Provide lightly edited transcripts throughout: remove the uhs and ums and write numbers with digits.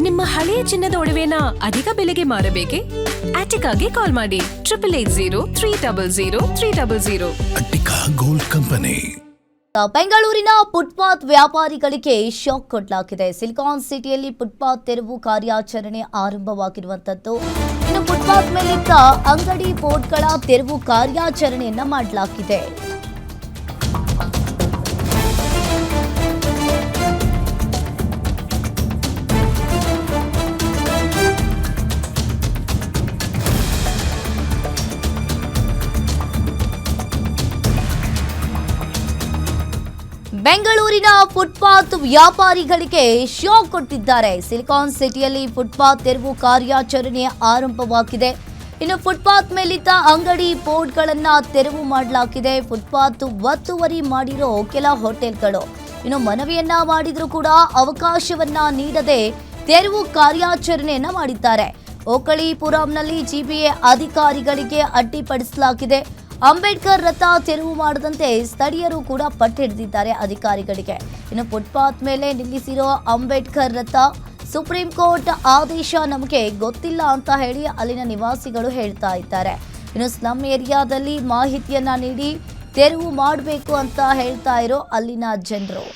ನಿಮ್ಮ ಹಳೆಯ ಚಿನ್ನದ ಒಡವೆನ ಅಧಿಕ ಬೆಲೆಗೆ ಮಾರಬೇಕೆ? ಆಟಿಕಾಗೆ ಕಾಲ್ ಮಾಡಿ 8880 ಅಟ್ಟಿಕಾ ಗೋಲ್ಡ್ ಕಂಪನಿ. ಬೆಂಗಳೂರಿನ ಫುಟ್ಪಾತ್ ವ್ಯಾಪಾರಿಗಳಿಗೆ ಶಾಕ್ ಕೊಡಲಾಗಿದೆ. ಸಿಲಿಕಾನ್ ಸಿಟಿಯಲ್ಲಿ ಫುಟ್ಪಾತ್ ತೆರವು ಕಾರ್ಯಾಚರಣೆ ಆರಂಭವಾಗಿರುವಂತದ್ದು. ಇನ್ನು ಫುಟ್ಪಾತ್ ಮೇಲಿದ್ದ ಅಂಗಡಿ ಬೋರ್ಡ್ಗಳ ತೆರವು ಕಾರ್ಯಾಚರಣೆಯನ್ನ ಮಾಡಲಾಗಿದೆ. ಬೆಂಗಳೂರಿನ ಫುಟ್ಪಾತ್ ವ್ಯಾಪಾರಿಗಳಿಗೆ ಶಾಕ್ ಕೊಟ್ಟಿದ್ದಾರೆ. ಸಿಲಿಕಾನ್ ಸಿಟಿಯಲ್ಲಿ ಫುಟ್ಪಾತ್ ತೆರವು ಕಾರ್ಯಾಚರಣೆ ಆರಂಭವಾಗಿದೆ. ಇನ್ನು ಫುಟ್ಪಾತ್ ಮೇಲಿದ್ದ ಅಂಗಡಿ ಬೋರ್ಡ್ಗಳನ್ನ ತೆರವು ಮಾಡಲಾಗಿದೆ. ಫುಟ್ಪಾತ್ ಒತ್ತುವರಿ ಮಾಡಿರೋ ಕೆಲ ಹೋಟೆಲ್ಗಳು ಇನ್ನು ಮನವಿಯನ್ನ ಮಾಡಿದ್ರೂ ಕೂಡ ಅವಕಾಶವನ್ನ ನೀಡದೆ ತೆರವು ಕಾರ್ಯಾಚರಣೆಯನ್ನ ಮಾಡಿದ್ದಾರೆ. ಓಕಳಿಪುರಂನಲ್ಲಿ ಜಿಬಿಎ ಅಧಿಕಾರಿಗಳಿಗೆ ಅಡ್ಡಿಪಡಿಸಲಾಗಿದೆ. ಅಂಬೇಡ್ಕರ್ ರಥ ತೆರವು ಮಾಡದಂತೆ ಸ್ಥಳೀಯರು ಕೂಡ ಪಟ್ಟು ಹಿಡಿದಿದ್ದಾರೆ ಅಧಿಕಾರಿಗಳಿಗೆ. ಇನ್ನು ಫುಟ್ಪಾತ್ ಮೇಲೆ ನಿಲ್ಲಿಸಿರೋ ಅಂಬೇಡ್ಕರ್ ರಥ ಸುಪ್ರೀಂ ಕೋರ್ಟ್ ಆದೇಶ ನಮಗೆ ಗೊತ್ತಿಲ್ಲ ಅಂತ ಹೇಳಿ ಅಲ್ಲಿನ ನಿವಾಸಿಗಳು ಹೇಳ್ತಾ ಇದ್ದಾರೆ. ಇನ್ನು ಸ್ಲಮ್ ಏರಿಯಾದಲ್ಲಿ ಮಾಹಿತಿಯನ್ನ ನೀಡಿ ತೆರವು ಮಾಡಬೇಕು ಅಂತ ಹೇಳ್ತಾ ಇರೋ ಅಲ್ಲಿನ ಜನರು.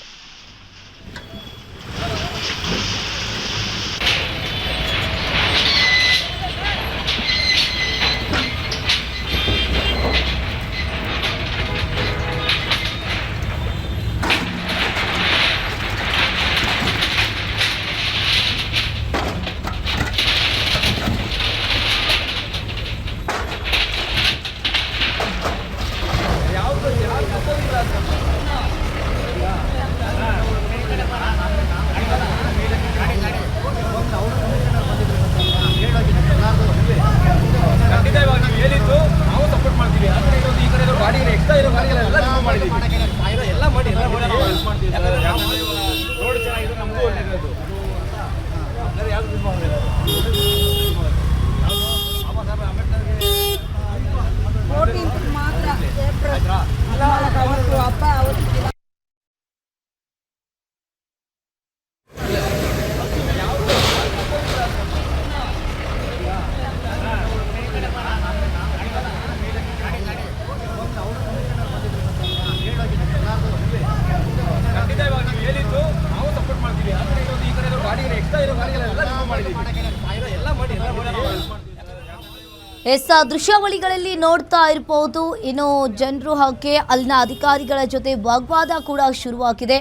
ದೃಶ್ಯಾವಳಿಗಳಲ್ಲಿ ನೋಡ್ತಾ ಇರಬಹುದು. ಇನ್ನು ಜನರು ಹಾಗೆ ಅಲ್ಲಿನ ಅಧಿಕಾರಿಗಳ ಜೊತೆ ವಾಗ್ವಾದ ಕೂಡ ಶುರುವಾಗಿದೆ.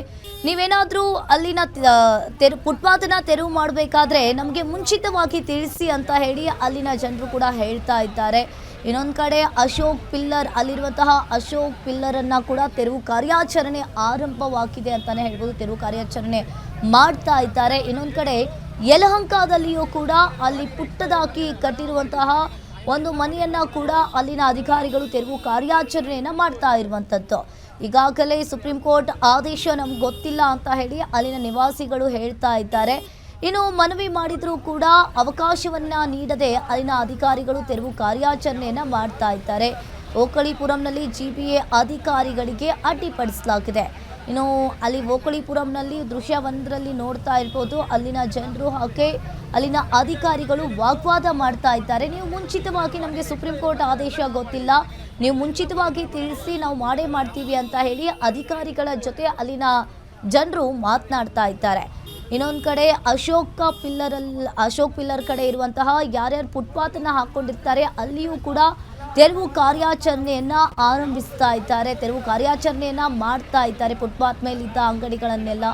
ನೀವೇನಾದ್ರೂ ಅಲ್ಲಿನ ಫುಟ್ಪಾತ್ನ ತೆರವು ಮಾಡಬೇಕಾದ್ರೆ ನಮಗೆ ಮುಂಚಿತವಾಗಿ ತಿಳಿಸಿ ಅಂತ ಹೇಳಿ ಅಲ್ಲಿನ ಜನರು ಕೂಡ ಹೇಳ್ತಾ ಇದ್ದಾರೆ. ಇನ್ನೊಂದು ಕಡೆ ಅಶೋಕ್ ಪಿಲ್ಲರ್ ಅಲ್ಲಿರುವಂತಹ ಅಶೋಕ್ ಪಿಲ್ಲರ್ ಅನ್ನ ಕೂಡ ತೆರವು ಕಾರ್ಯಾಚರಣೆ ಆರಂಭವಾಗಿದೆ ಅಂತಾನೆ ಹೇಳ್ಬೋದು. ತೆರವು ಕಾರ್ಯಾಚರಣೆ ಮಾಡ್ತಾ ಇದ್ದಾರೆ. ಇನ್ನೊಂದು ಕಡೆ ಯಲಹಂಕದಲ್ಲಿಯೂ ಕೂಡ ಅಲ್ಲಿ ಪುಟ್ಟದಾಗಿ ಕಟ್ಟಿರುವಂತಹ ಒಂದು ಮನೆಯನ್ನ ಕೂಡ ಅಲ್ಲಿನ ಅಧಿಕಾರಿಗಳು ತೆರವು ಕಾರ್ಯಾಚರಣೆಯನ್ನ ಮಾಡ್ತಾ ಇರುವಂತದ್ದು. ಈಗಾಗಲೇ ಸುಪ್ರೀಂ ಕೋರ್ಟ್ ಆದೇಶ ನಮ್ಗೆ ಗೊತ್ತಿಲ್ಲ ಅಂತ ಹೇಳಿ ಅಲ್ಲಿನ ನಿವಾಸಿಗಳು ಹೇಳ್ತಾ ಇದ್ದಾರೆ. ಇನ್ನು ಮನವಿ ಮಾಡಿದ್ರೂ ಕೂಡ ಅವಕಾಶವನ್ನ ನೀಡದೆ ಅಲ್ಲಿನ ಅಧಿಕಾರಿಗಳು ತೆರವು ಕಾರ್ಯಾಚರಣೆಯನ್ನ ಮಾಡ್ತಾ ಇದ್ದಾರೆ. ಓಕಳಿಪುರಂನಲ್ಲಿ ಜಿಬಿಎ ಅಧಿಕಾರಿಗಳಿಗೆ ಅಡ್ಡಿಪಡಿಸಲಾಗಿದೆ. ಇನ್ನು ಅಲ್ಲಿ ಓಕಳಿಪುರಂನಲ್ಲಿ ದೃಶ್ಯವೊಂದರಲ್ಲಿ ನೋಡ್ತಾ ಇರ್ಬೋದು, ಅಲ್ಲಿನ ಜನರು ಹಾಗೆ ಅಲ್ಲಿನ ಅಧಿಕಾರಿಗಳು ವಾಗ್ವಾದ ಮಾಡ್ತಾ ಇದ್ದಾರೆ. ನೀವು ಮುಂಚಿತವಾಗಿ ನಮಗೆ ಸುಪ್ರೀಂ ಕೋರ್ಟ್ ಆದೇಶ ಗೊತ್ತಿಲ್ಲ, ನೀವು ಮುಂಚಿತವಾಗಿ ತಿಳಿಸಿ ನಾವು ಮಾಡೇ ಮಾಡ್ತೀವಿ ಅಂತ ಹೇಳಿ ಅಧಿಕಾರಿಗಳ ಜೊತೆ ಅಲ್ಲಿನ ಜನರು ಮಾತನಾಡ್ತಾ ಇದ್ದಾರೆ. ಇನ್ನೊಂದು ಕಡೆ ಅಶೋಕ್ ಪಿಲ್ಲರ್ ಕಡೆ ಇರುವಂತಹ ಯಾರ್ಯಾರು ಫುಟ್ಪಾತನ್ನು ಹಾಕ್ಕೊಂಡಿರ್ತಾರೆ ಅಲ್ಲಿಯೂ ಕೂಡ ತೆರವು ಕಾರ್ಯಾಚರಣೆಯನ್ನ ಆರಂಭಿಸ್ತಾ ಇದ್ದಾರೆ. ತೆರವು ಕಾರ್ಯಾಚರಣೆಯನ್ನ ಮಾಡ್ತಾ ಇದ್ದಾರೆ ಫುಟ್ಪಾತ್ ಮೇಲಿದ್ದ ಅಂಗಡಿಗಳನ್ನೆಲ್ಲ.